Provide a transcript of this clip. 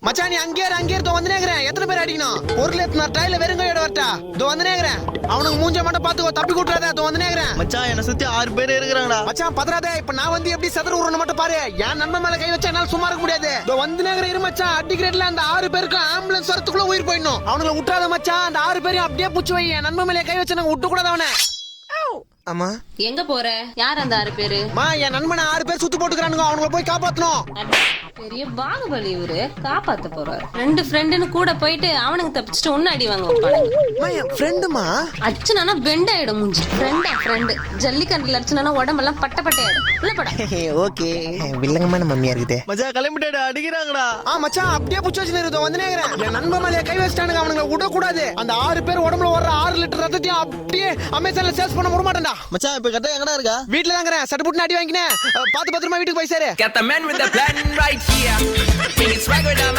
மச்சான் நீ அங்கே இருந்தோ வந்துனேங்கறேன். எத்தனை பேர் அடிக்கணும்? பொருள் எத்தனை டைல வெறுங்கையோட வரட்டா? இதோ வந்துனேங்கறேன். அவனுக்கு மூஞ்ச மட்டும் பாத்துக்கோ, தப்பி கூட்றாத. இதோ வந்துனேங்கறேன். மச்சான் என்ன சுத்தி 6 பேர் இருக்கிறாங்கடா. மச்சான் பதறாதே. இப்ப நான் வந்து எப்படி சதுர ஊறணும் மட்டும் பாரு. என் நண்பன் மேல கை வச்சா என்னால சும்மா இருக்க முடியாது. இதோ வந்துனேங்கறேன். இரு மச்சான், அடிக்கிறேட்ல அந்த 6 பேருக்கு ஆம்புலன்ஸ் வரதுக்குள்ள உயிர் போயிடணும். அவங்கள விட்டுறாத மச்சான். அந்த 6 பேரையும் அப்படியே புடிச்சு வை. என் நண்பன் மேல கை வச்சா நாங்க விட்டு கூடாது அவனை. அம்மா எங்க போற? யார் அந்த 6 பேரு? என் நண்பனை 6 பேர் சுத்து போட்டுக்கிறானுங்க. அவங்கள போய் காப்பாத்தணும். பெரிய பாகுபலி இவரு, காப்பாத்த போறாரு. 2 ஃப்ரெண்டுன்னு கூட போயிட்டு அவனுக்கு தப்பிச்சுட்டு ஒன்னு அடி வாங்க வைப்பானுங்க. என் ஃப்ரெண்டுமா? அச்சுனா பெண்ட் ஆயிடும் மூஞ்சி. ஃப்ரெண்டு ஜல்லிக்கண்டுல அச்சுனா உடம்பெல்லாம் பட்ட பட்டையாயிடும். உள்ள போடா. ஓகே, வில்லங்கமான மம்மியா இருக்குது. மச்சான் கிளம்பிட்டேடா, அடிக்கிறாங்கடா. மச்சான் அப்படியே புடிச்சு வச்சுட்டு வந்துனேங்கறேன். என் நண்பன் மேல கை வச்சிட்டானுங்க. அவனுங்களை விட கூடாது. அந்த 6 பேர் உடம்புல வர்ற 6 லிட்டர் ரத்தத்தையும் அப்படியே அமேசான்ல சேல்ஸ் பண்ண விட மாட்டேன்டா. மச்சான் இப்ப கரெக்டா எங்கடா இருக்கா? வீட்டுல தாங்கறேன். சட்டு புட்டு அடி வாங்கினேன். பாத்து பத்திரமா வீட்டுக்கு போய் சேரு. Got the man with the plan right here. Bring it swagger down my